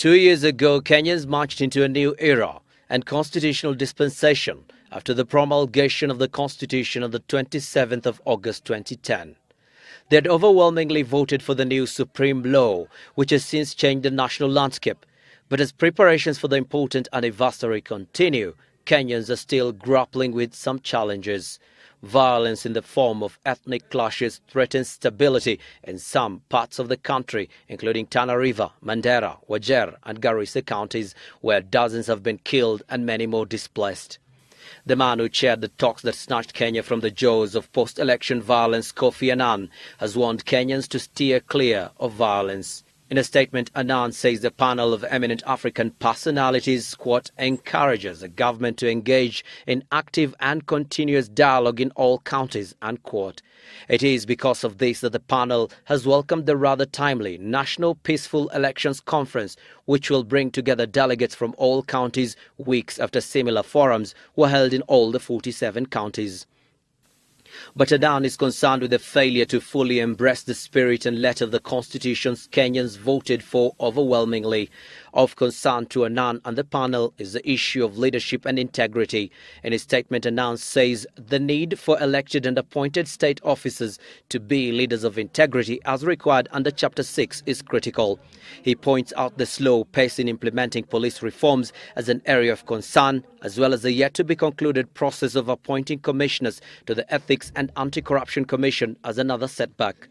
2 years ago, Kenyans marched into a new era and constitutional dispensation after the promulgation of the Constitution on the 27th of August 2010. They had overwhelmingly voted for the new supreme law, which has since changed the national landscape. But as preparations for the important anniversary continue, Kenyans are still grappling with some challenges. Violence in the form of ethnic clashes threatens stability in some parts of the country, including Tana River, Mandera, Wajir and Garissa counties, where dozens have been killed and many more displaced. The man who chaired the talks that snatched Kenya from the jaws of post-election violence, Kofi Annan, has warned Kenyans to steer clear of violence. In a statement, Annan says the panel of eminent African personalities, quote, encourages the government to engage in active and continuous dialogue in all counties, unquote. It is because of this that the panel has welcomed the rather timely National Peaceful Elections Conference, which will bring together delegates from all counties weeks after similar forums were held in all the 47 counties. But Anan is concerned with the failure to fully embrace the spirit and letter of the constitutions Kenyans voted for overwhelmingly. Of concern to Anan and the panel is the issue of leadership and integrity. In his statement, Anan says the need for elected and appointed state officers to be leaders of integrity as required under Chapter 6 is critical. He points out the slow pace in implementing police reforms as an area of concern, as well as the yet-to-be-concluded process of appointing commissioners to the Ethics and Anti-Corruption Commission as another setback.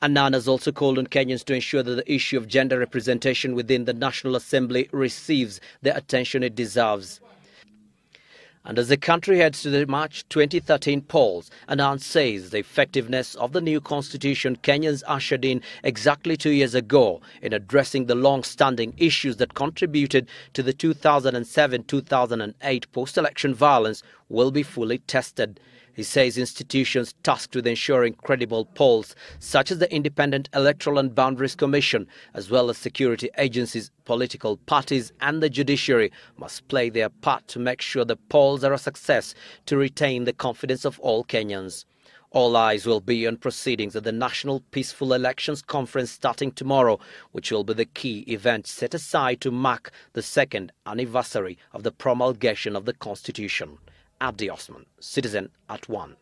Annan has also called on Kenyans to ensure that the issue of gender representation within the National Assembly receives the attention it deserves. And as the country heads to the March 2013 polls, Annan says the effectiveness of the new constitution Kenyans ushered in exactly 2 years ago in addressing the long-standing issues that contributed to the 2007-2008 post-election violence will be fully tested. He says institutions tasked with ensuring credible polls, such as the Independent Electoral and Boundaries Commission, as well as security agencies, political parties and the judiciary, must play their part to make sure the polls are a success to retain the confidence of all Kenyans. All eyes will be on proceedings at the National Peaceful Elections Conference starting tomorrow, which will be the key event set aside to mark the second anniversary of the promulgation of the Constitution. Abdi Osman, Citizen at 1.